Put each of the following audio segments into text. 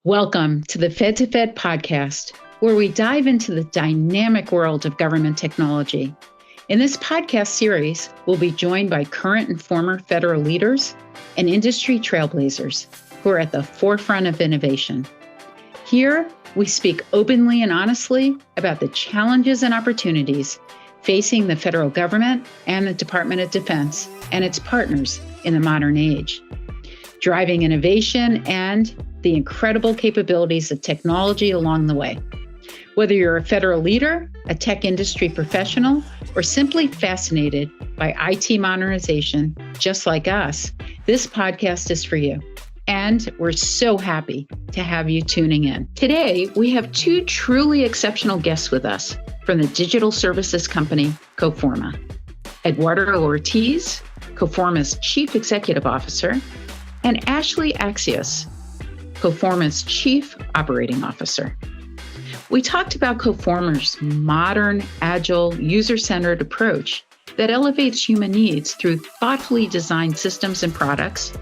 Welcome to the Fed to Fed podcast, where we dive into the dynamic world of government technology. In this podcast series, we'll be joined by current and former federal leaders and industry trailblazers who are at the forefront of innovation. Here, we speak openly and honestly about the challenges and opportunities facing the federal government and the Department of Defense and its partners in the modern age, driving innovation and the incredible capabilities of technology along the way. Whether you're a federal leader, a tech industry professional, or simply fascinated by IT modernization, just like us, this podcast is for you. And we're so happy to have you tuning in. Today, we have two truly exceptional guests with us from the digital services company, Coforma. Eduardo Ortiz, Coforma's Chief Executive Officer, and Ashleigh Axios, Coforma's Chief Operating Officer. We talked about Coforma's modern, agile, user-centered approach that elevates human needs through thoughtfully designed systems and products.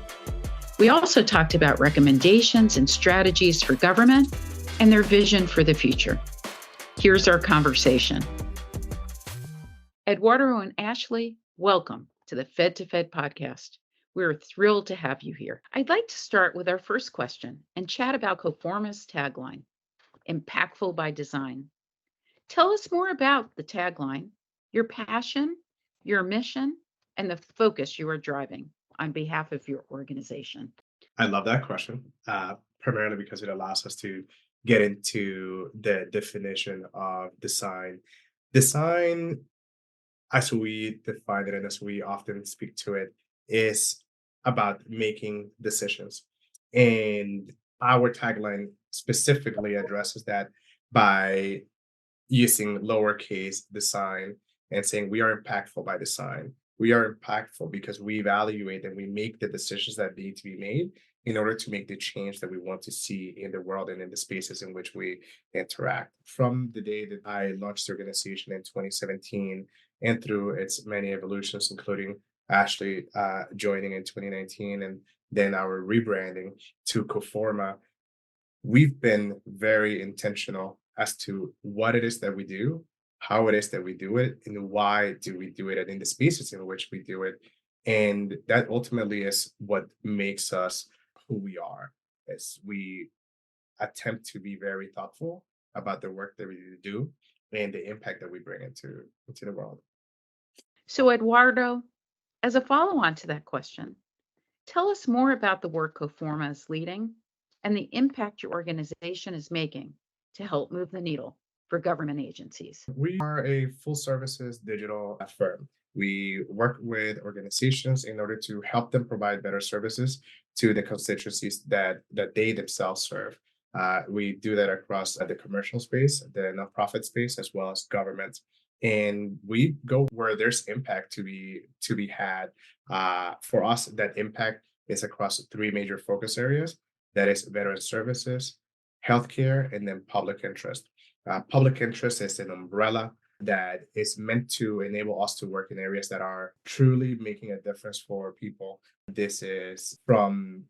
We also talked about recommendations and strategies for government and their vision for the future. Here's our conversation. Eduardo and Ashleigh, welcome to the Fed to Fed podcast. We're thrilled to have you here. I'd like to start with our first question and chat about Coforma's tagline, Impactful by Design. Tell us more about the tagline, your passion, your mission, and the focus you are driving on behalf of your organization. I love that question, primarily because it allows us to get into the definition of design. Design, as we define it and as we often speak to it, is about making decisions. And our tagline specifically addresses that by using lowercase design and saying we are impactful by design. We are impactful because we evaluate and we make the decisions that need to be made in order to make the change that we want to see in the world and in the spaces in which we interact. From the day that I launched the organization in 2017 and through its many evolutions, including Ashleigh joining in 2019 and then our rebranding to Coforma, we've been very intentional as to what it is that we do, how it is that we do it, and why do we do it, and in the spaces in which we do it. And that ultimately is what makes us who we are, as we attempt to be very thoughtful about the work that we do and the impact that we bring into the world. So, Eduardo, as a follow-on to that question, tell us more about the work Coforma is leading and the impact your organization is making to help move the needle for government agencies. We are a full services digital firm. We work with organizations in order to help them provide better services to the constituencies that they themselves serve. We do that across the commercial space, the nonprofit space, as well as government. And we go where there's impact to be had. For us, that impact is across three major focus areas. That is veteran services, healthcare, and then public interest. Public interest is an umbrella that is meant to enable us to work in areas that are truly making a difference for people. This is from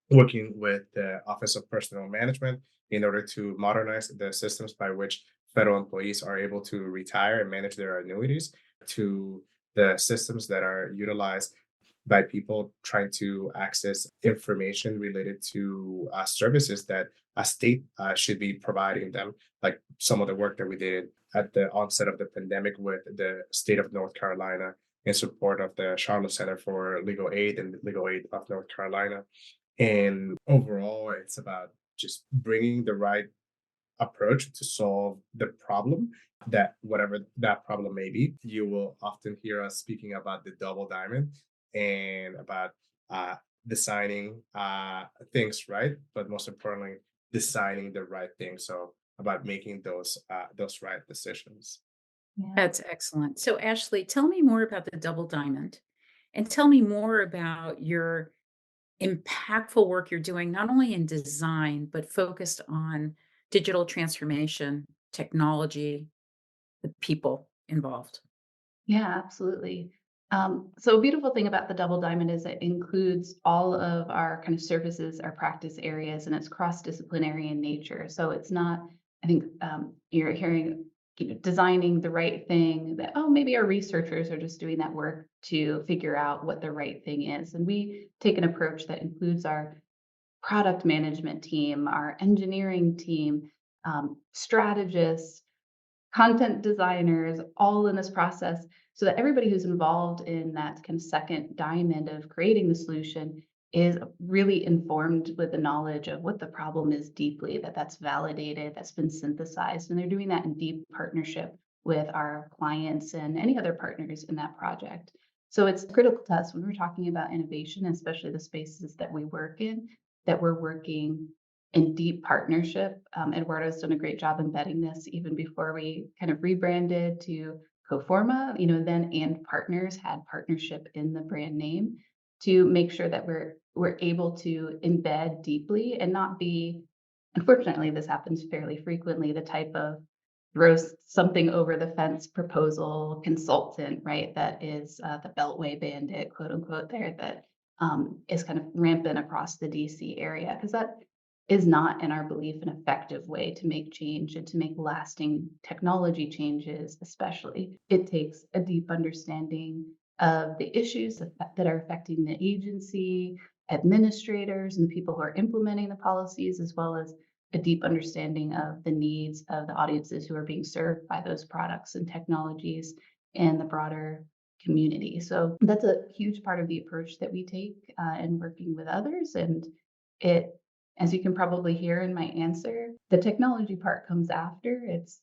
working with the Office of Personnel Management in order to modernize the systems by which federal employees are able to retire and manage their annuities, to the systems that are utilized by people trying to access information related to services that a state should be providing them, like some of the work that we did at the onset of the pandemic with the state of North Carolina in support of the Charlotte Center for Legal Aid and Legal Aid of North Carolina. And overall, it's about just bringing the right approach to solve the problem, that whatever that problem may be. You will often hear us speaking about the double diamond and about designing things right, but most importantly, designing the right thing. So about making those right decisions. Yeah. That's excellent. So, Ashleigh, tell me more about the double diamond and tell me more about your impactful work you're doing, not only in design, but focused on digital transformation, technology, the people involved. Yeah, absolutely. So a beautiful thing about the Double Diamond is it includes all of our kind of services, our practice areas, and it's cross-disciplinary in nature. So it's not, I think you're hearing, designing the right thing that, oh, maybe our researchers are just doing that work to figure out what the right thing is. And we take an approach that includes our product management team, our engineering team, strategists, content designers, all in this process so that everybody who's involved in that kind of second diamond of creating the solution is really informed with the knowledge of what the problem is deeply, that's validated, that's been synthesized. And they're doing that in deep partnership with our clients and any other partners in that project. So it's critical to us when we're talking about innovation, especially the spaces that we work in, that we're working in deep partnership. Eduardo's done a great job embedding this even before we kind of rebranded to Coforma, then and partners had partnership in the brand name to make sure that we're able to embed deeply and not be, unfortunately, this happens fairly frequently, the type of throws something over the fence proposal consultant, right? That is the Beltway bandit, quote unquote, there that is kind of rampant across the DC area because that is not, in our belief, an effective way to make change and to make lasting technology changes, especially. It takes a deep understanding of the issues that are affecting the agency, administrators, and the people who are implementing the policies, as well as a deep understanding of the needs of the audiences who are being served by those products and technologies and the broader community. So that's a huge part of the approach that we take in working with others. And it, as you can probably hear in my answer, the technology part comes after. It's,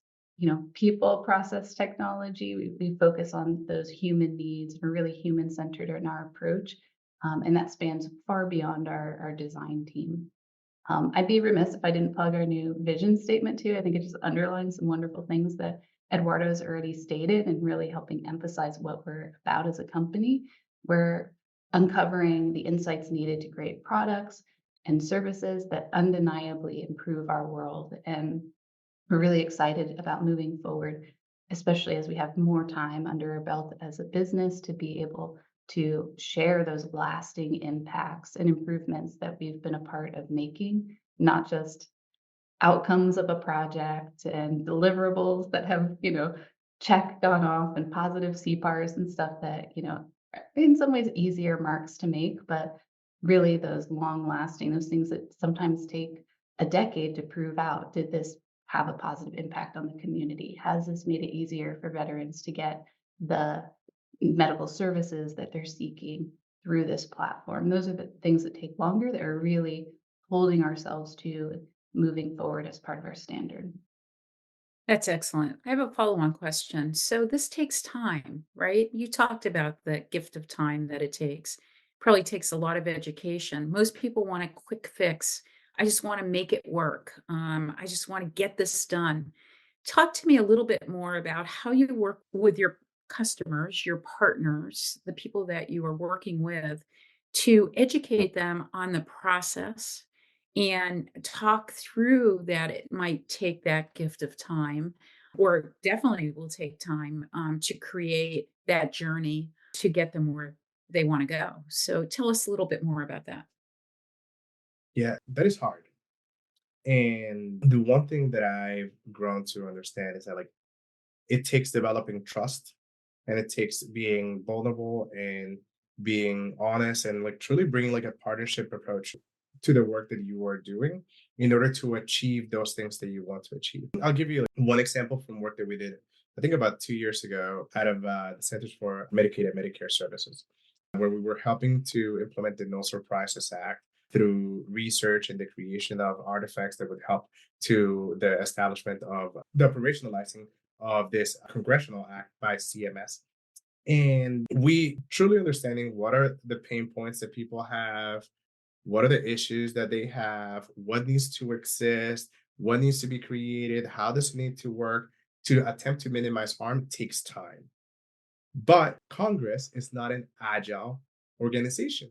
people, process, technology. We focus on those human needs. We're really human centered in our approach. And that spans far beyond our design team. I'd be remiss if I didn't plug our new vision statement too. I think it just underlines some wonderful things that Eduardo's already stated and really helping emphasize what we're about as a company. We're uncovering the insights needed to create products and services that undeniably improve our world. And we're really excited about moving forward, especially as we have more time under our belt as a business to be able to share those lasting impacts and improvements that we've been a part of making, not just outcomes of a project and deliverables that have, check gone off and positive CPARs and stuff that, are in some ways easier marks to make, but really those long lasting, those things that sometimes take a decade to prove out. Did this have a positive impact on the community? Has this made it easier for veterans to get the medical services that they're seeking through this platform? Those are the things that take longer, that are really holding ourselves to moving forward as part of our standard. That's excellent. I have a follow-on question. So this takes time, right? You talked about the gift of time that it takes. Probably takes a lot of education. Most people want a quick fix. I just want to make it work. I just want to get this done. Talk to me a little bit more about how you work with your customers, your partners, the people that you are working with to educate them on the process and talk through that it might take that gift of time or definitely will take time to create that journey to get them where they want to go. So tell us a little bit more about that. Yeah, that is hard. And the one thing that I've grown to understand is that like it takes developing trust and it takes being vulnerable and being honest and like truly bringing like a partnership approach to the work that you are doing in order to achieve those things that you want to achieve. I'll give you like one example from work that we did, I think about 2 years ago, out of the Centers for Medicaid and Medicare Services, where we were helping to implement the No Surprises Act through research and the creation of artifacts that would help to the establishment of the operationalizing of this congressional act by CMS. And we truly understanding what are the pain points that people have, what are the issues that they have, what needs to exist, what needs to be created, how does it need to work to attempt to minimize harm takes time. But Congress is not an agile organization.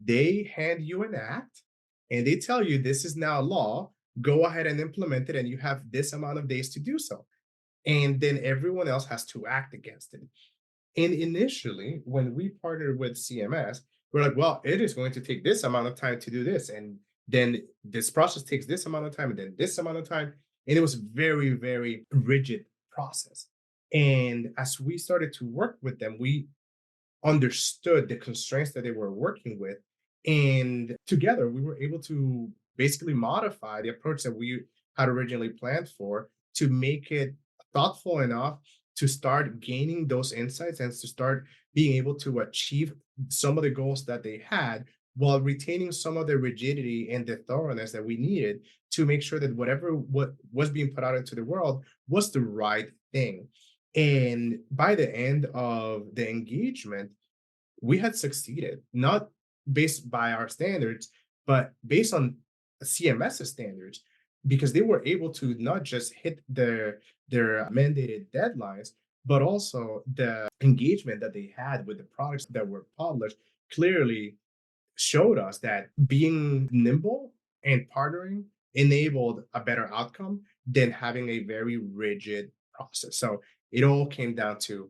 They hand you an act and they tell you this is now law, go ahead and implement it, and you have this amount of days to do so. And then everyone else has to act against it. And initially, when we partnered with CMS, we're like, well, it is going to take this amount of time to do this. And then this process takes this amount of time, and then this amount of time. And it was very, very rigid process. And as we started to work with them, we understood the constraints that they were working with. And together, we were able to basically modify the approach that we had originally planned for to make it thoughtful enough to start gaining those insights and to start being able to achieve some of the goals that they had while retaining some of the rigidity and the thoroughness that we needed to make sure that what was being put out into the world was the right thing. And by the end of the engagement, we had succeeded, not based by our standards, but based on CMS's standards, because they were able to not just hit their mandated deadlines, but also the engagement that they had with the products that were published clearly showed us that being nimble and partnering enabled a better outcome than having a very rigid process. So it all came down to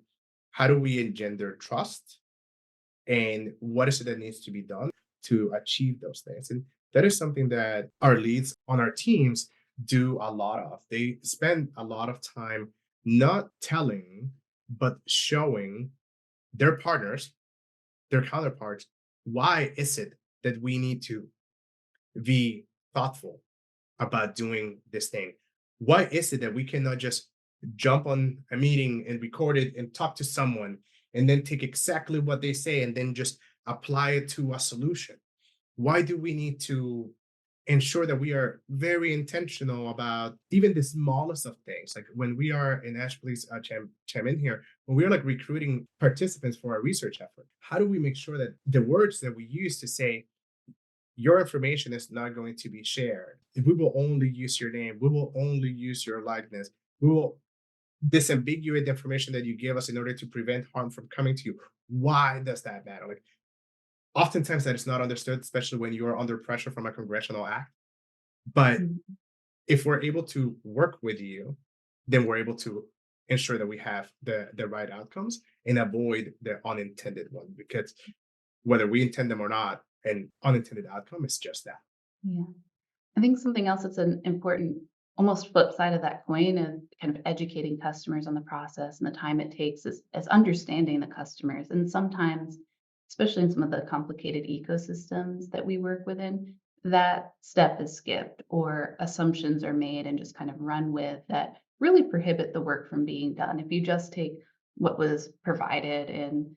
how do we engender trust and what is it that needs to be done to achieve those things. And that is something that our leads on our teams do a lot of. They spend a lot of time not telling, but showing their partners, their counterparts, why is it that we need to be thoughtful about doing this thing? Why is it that we cannot just jump on a meeting and record it and talk to someone and then take exactly what they say and then just apply it to a solution? Why do we need to ensure that we are very intentional about even the smallest of things? Like when we are in Ashleigh's chime in here, when we're like recruiting participants for our research effort, how do we make sure that the words that we use to say, your information is not going to be shared. We will only use your name. We will only use your likeness. We will disambiguate the information that you give us in order to prevent harm from coming to you. Why does that matter? Like oftentimes that is not understood, especially when you are under pressure from a congressional act. But Mhm. if we're able to work with you, then we're able to ensure that we have the right outcomes and avoid the unintended one. Because whether we intend them or not, an unintended outcome is just that. Yeah. I think something else that's an important, almost flip side of that coin of kind of educating customers on the process and the time it takes is understanding the customers. And sometimes, especially in some of the complicated ecosystems that we work within, that step is skipped or assumptions are made and just kind of run with that really prohibit the work from being done. If you just take what was provided in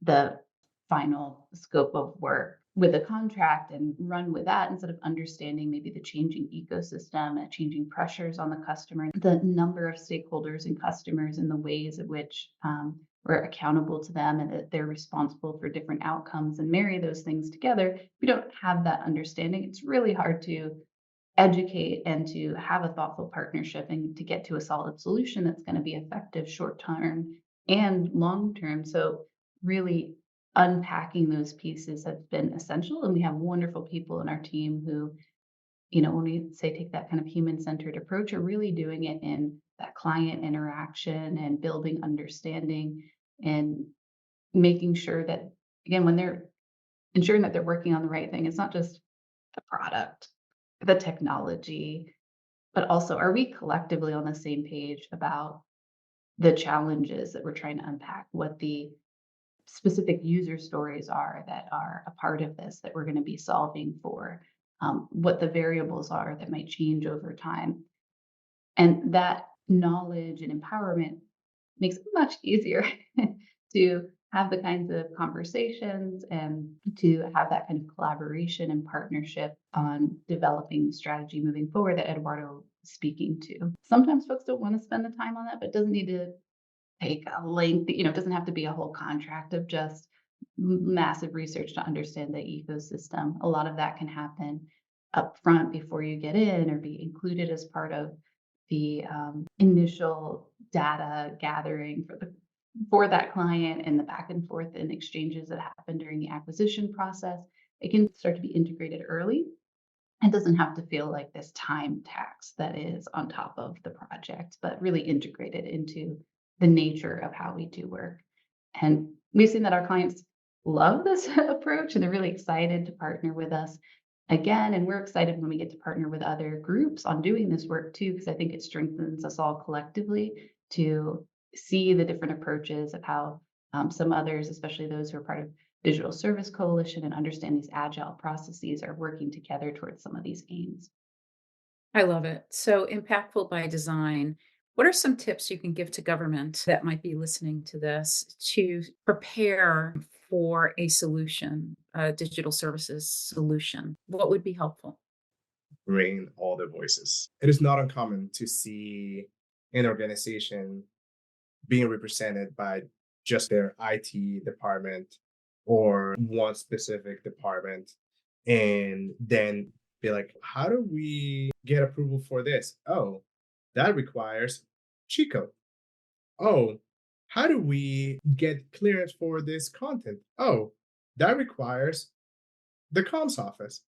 the final scope of work with a contract and run with that instead of understanding maybe the changing ecosystem and changing pressures on the customer, the number of stakeholders and customers and the ways in which we're accountable to them and that they're responsible for different outcomes and marry those things together. If you don't have that understanding, it's really hard to educate and to have a thoughtful partnership and to get to a solid solution that's going to be effective short term and long term. So really unpacking those pieces has been essential. And we have wonderful people in our team who, when we say take that kind of human-centered approach, are really doing it in that client interaction and building understanding and making sure that, again, when they're ensuring that they're working on the right thing, it's not just the product, the technology, but also are we collectively on the same page about the challenges that we're trying to unpack, what the specific user stories are that are a part of this that we're going to be solving for, what the variables are that might change over time. And that knowledge and empowerment makes it much easier to have the kinds of conversations and to have that kind of collaboration and partnership on developing the strategy moving forward that Eduardo is speaking to. Sometimes folks don't want to spend the time on that, but it doesn't need to take a lengthy, it doesn't have to be a whole contract of just massive research to understand the ecosystem. A lot of that can happen up front before you get in or be included as part of the initial data gathering for that client and the back and forth and exchanges that happen during the acquisition process. It can start to be integrated early. It doesn't have to feel like this time tax that is on top of the project, but really integrated into the nature of how we do work. And we've seen that our clients love this approach and they're really excited to partner with us again. And we're excited when we get to partner with other groups on doing this work too, because I think it strengthens us all collectively to see the different approaches of how some others, especially those who are part of Digital Service Coalition and understand these agile processes, are working together towards some of these aims. I love it. So impactful by design. What are some tips you can give to government that might be listening to this to prepare for a solution, a digital services solution? What would be helpful? Bring all the voices. It is not uncommon to see an organization being represented by just their IT department or one specific department, and then be like, how do we get approval for this? Oh, that requires Chico. Oh, how do we get clearance for this content? Oh, that requires the comms office.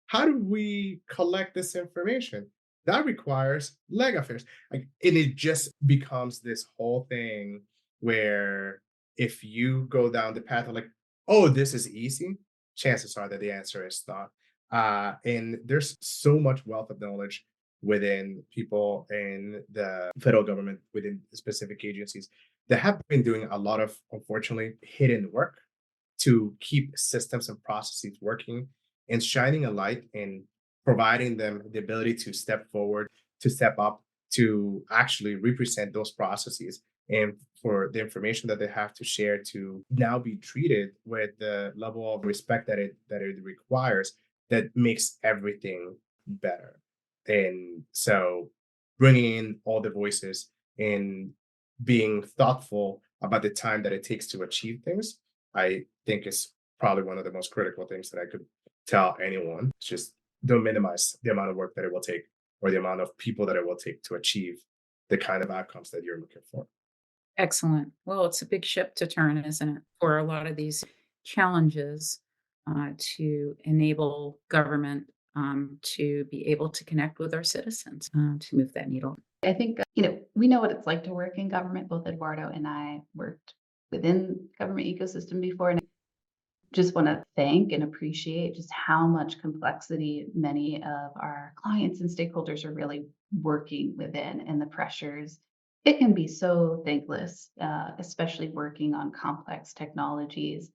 How do we collect this information? That requires leg affairs. Like, and it just becomes this whole thing where if you go down the path of like, oh, this is easy, chances are that the answer is not. And there's so much wealth of knowledge within people in the federal government, within specific agencies that have been doing a lot of, unfortunately, hidden work to keep systems and processes working and shining a light and providing them the ability to step forward, to step up, to actually represent those processes and for the information that they have to share to now be treated with the level of respect that it requires, that makes everything better. And so bringing in all the voices and being thoughtful about the time that it takes to achieve things, I think is probably one of the most critical things that I could tell anyone. It's just don't minimize the amount of work that it will take or the amount of people that it will take to achieve the kind of outcomes that you're looking for. Excellent. Well, it's a big ship to turn, isn't it, for a lot of these challenges to enable government to be able to connect with our citizens to move that needle. I think, we know what it's like to work in government. Both Eduardo and I worked within government ecosystem before. And I just want to thank and appreciate just how much complexity many of our clients and stakeholders are really working within and the pressures. It can be so thankless, especially working on complex technologies.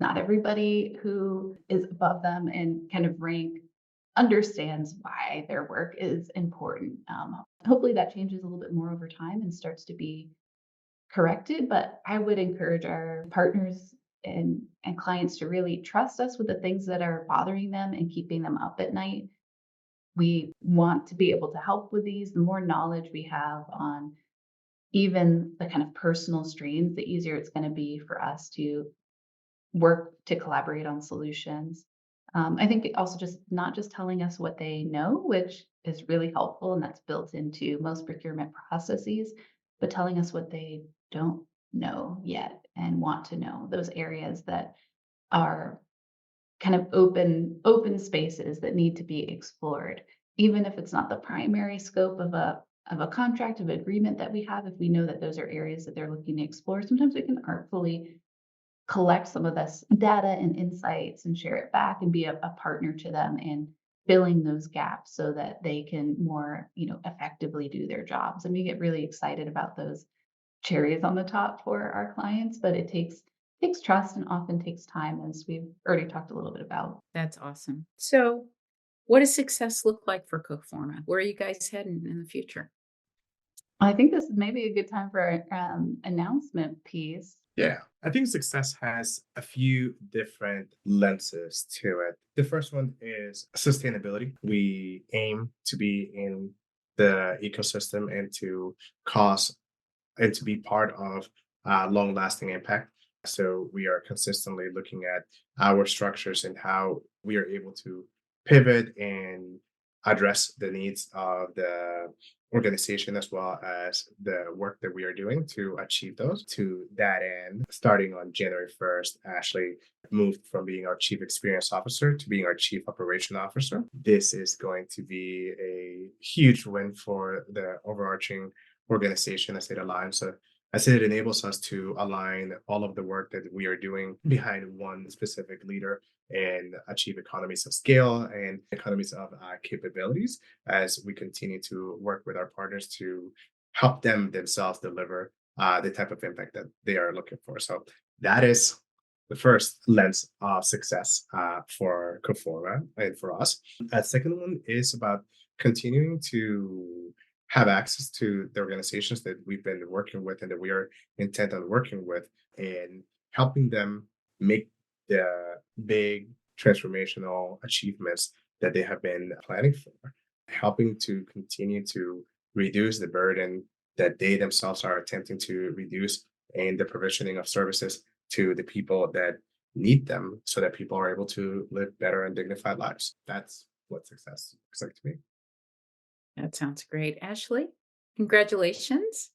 Not everybody who is above them and kind of rank understands why their work is important. Hopefully that changes a little bit more over time and starts to be corrected. But I would encourage our partners and clients to really trust us with the things that are bothering them and keeping them up at night. We want to be able to help with these. The more knowledge we have on even the kind of personal strains, the easier it's going to be for us to work to collaborate on solutions. I think it also just not just telling us what they know, which is really helpful, and that's built into most procurement processes, but telling us what they don't know yet and want to know, those areas that are kind of open spaces that need to be explored, even if it's not the primary scope of a contract of agreement that we have. If we know that those are areas that they're looking to explore, sometimes we can artfully collect some of this data and insights and share it back and be a partner to them in filling those gaps so that they can more, effectively do their jobs. And we get really excited about those cherries on the top for our clients, but it takes trust and often takes time, as we've already talked a little bit about. That's awesome. So, what does success look like for Coforma? Where are you guys heading in the future? I think this is maybe a good time for our announcement piece. Yeah, I think success has a few different lenses to it. The first one is sustainability. We aim to be in the ecosystem and to cause and to be part of long lasting impact. So we are consistently looking at our structures and how we are able to pivot and address the needs of the organization as well as the work that we are doing to achieve those. To that end, starting on January 1st, Ashleigh moved from being our Chief Experience Officer to being our Chief Operation Officer. This is going to be a huge win for the overarching organization as it aligns as it enables us to align all of the work that we are doing behind one specific leader and achieve economies of scale and economies of capabilities as we continue to work with our partners to help them themselves deliver the type of impact that they are looking for. So that is the first lens of success for Coforma and for us. A second one is about continuing to have access to the organizations that we've been working with and that we are intent on working with, and helping them make the big transformational achievements that they have been planning for, helping to continue to reduce the burden that they themselves are attempting to reduce in the provisioning of services to the people that need them so that people are able to live better and dignified lives. That's what success looks like to me. That sounds great. Ashleigh, congratulations.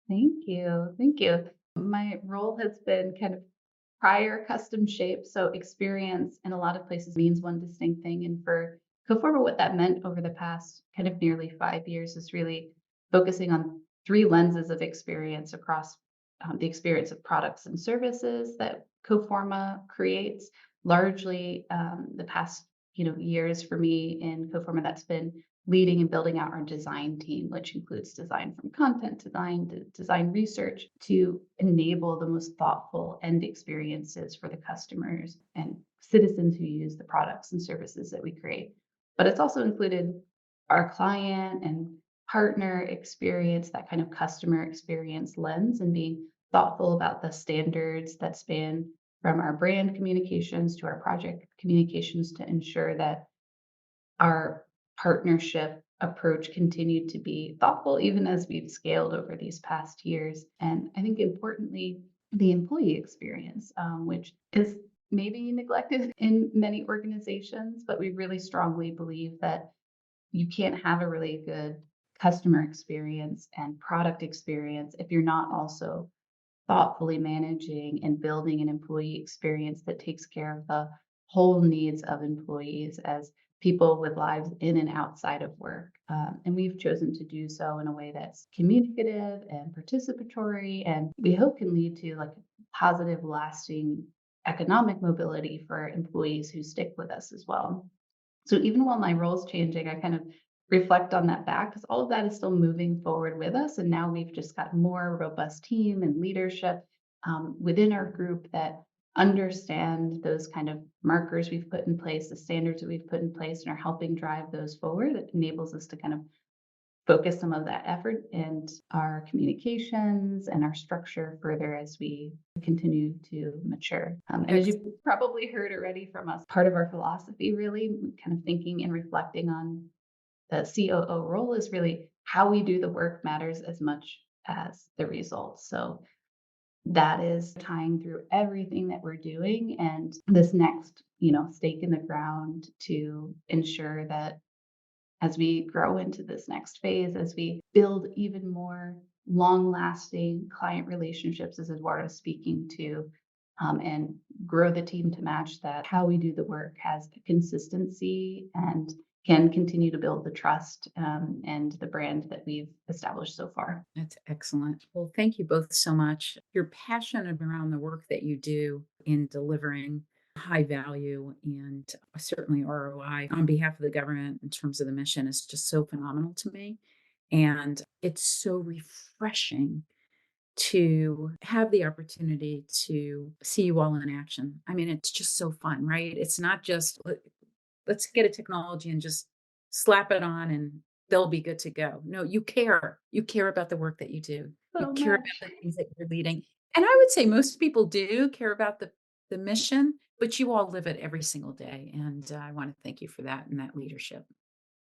Thank you. Thank you. My role has been kind of prior custom shaped. So experience in a lot of places means one distinct thing. And for Coforma, what that meant over the past kind of nearly 5 years is really focusing on three lenses of experience across the experience of products and services that Coforma creates. Largely the past years for me in Coforma, that's been leading and building out our design team, which includes design from content design to design research to enable the most thoughtful end experiences for the customers and citizens who use the products and services that we create. But it's also included our client and partner experience, that kind of customer experience lens, and being thoughtful about the standards that span from our brand communications to our project communications to ensure that our partnership approach continued to be thoughtful even as we've scaled over these past years. And I think importantly, the employee experience, which is maybe neglected in many organizations, but we really strongly believe that you can't have a really good customer experience and product experience if you're not also thoughtfully managing and building an employee experience that takes care of the whole needs of employees as people with lives in and outside of work. And we've chosen to do so in a way that's communicative and participatory, and we hope can lead to like positive, lasting economic mobility for employees who stick with us as well. So even while my role's changing, I kind of reflect on that back because all of that is still moving forward with us. And now we've just got more robust team and leadership within our group that understand those kind of markers we've put in place, the standards that we've put in place, and are helping drive those forward. That enables us to kind of focus some of that effort and our communications and our structure further as we continue to mature. And as you've probably heard already from us, part of our philosophy really kind of thinking and reflecting on the COO role is really how we do the work matters as much as the results. So that is tying through everything that we're doing, and this next, stake in the ground to ensure that as we grow into this next phase, as we build even more long-lasting client relationships, as Eduardo is speaking to, and grow the team to match that, how we do the work has consistency and can continue to build the trust and the brand that we've established so far. That's excellent. Well, thank you both so much. You're passionate around the work that you do in delivering high value and certainly ROI on behalf of the government in terms of the mission is just so phenomenal to me. And it's so refreshing to have the opportunity to see you all in action. I mean, it's just so fun, right? It's not just let's get a technology and just slap it on and they'll be good to go. No, you care. You care about the work that you do. You care about the things that you're leading. And I would say most people do care about the mission, but you all live it every single day. And I want to thank you for that and that leadership.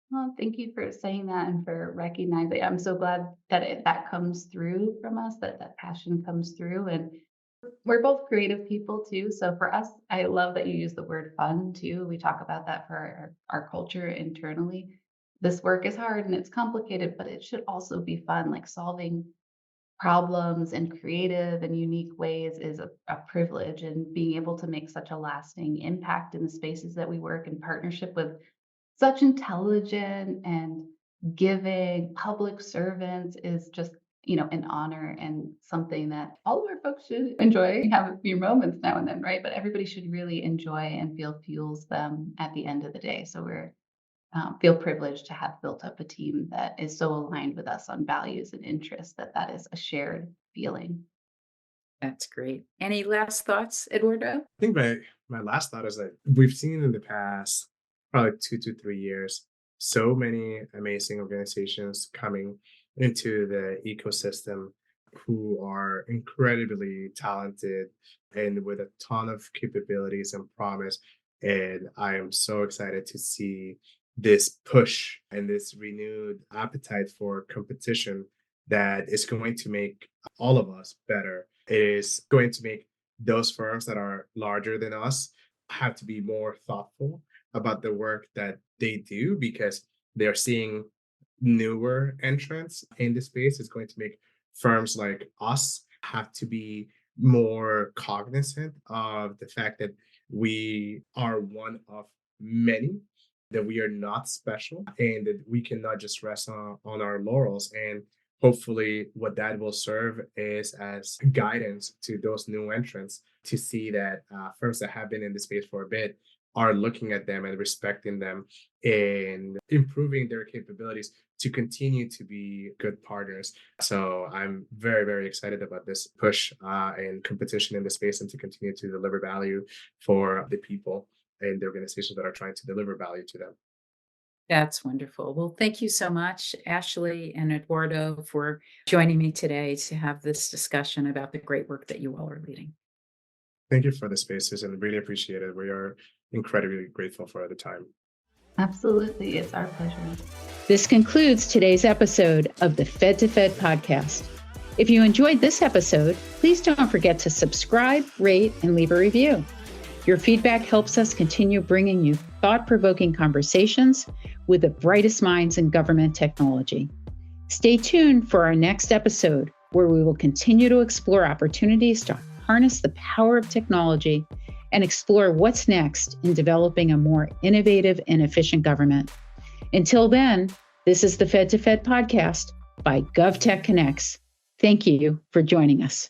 Well, thank you for saying that and for recognizing. I'm so glad that that comes through from us, that passion comes through. And we're both creative people too. So for us, I love that you use the word fun too. We talk about that for our culture internally. This work is hard and it's complicated, but it should also be fun. Like solving problems in creative and unique ways is a privilege, and being able to make such a lasting impact in the spaces that we work in partnership with such intelligent and giving public servants is just an honor and something that all of our folks should enjoy, have a few moments now and then, right? But everybody should really enjoy and feel fuels them at the end of the day. So we're feel privileged to have built up a team that is so aligned with us on values and interests that is a shared feeling. That's great. Any last thoughts, Eduardo? I think my last thought is that we've seen in the past probably 2 to 3 years so many amazing organizations coming into the ecosystem who are incredibly talented and with a ton of capabilities and promise. And I am so excited to see this push and this renewed appetite for competition that is going to make all of us better. It is going to make those firms that are larger than us have to be more thoughtful about the work that they do because they're seeing newer entrants in the space. It's going to make firms like us have to be more cognizant of the fact that we are one of many, that we are not special, and that we cannot just rest on our laurels. And hopefully what that will serve is as guidance to those new entrants to see that firms that have been in the space for a bit are looking at them and respecting them and improving their capabilities to continue to be good partners. So I'm very, very excited about this push and competition in the space and to continue to deliver value for the people and the organizations that are trying to deliver value to them. That's wonderful. Well, thank you so much, Ashleigh and Eduardo, for joining me today to have this discussion about the great work that you all are leading. Thank you for the spaces and really appreciate it. We are incredibly grateful for the time. Absolutely. It's our pleasure. This concludes today's episode of the Fed to Fed podcast. If you enjoyed this episode, please don't forget to subscribe, rate, and leave a review. Your feedback helps us continue bringing you thought-provoking conversations with the brightest minds in government technology. Stay tuned for our next episode, where we will continue to explore opportunities to harness the power of technology and explore what's next in developing a more innovative and efficient government. Until then, this is the Fed to Fed podcast by GovTech Connects. Thank you for joining us.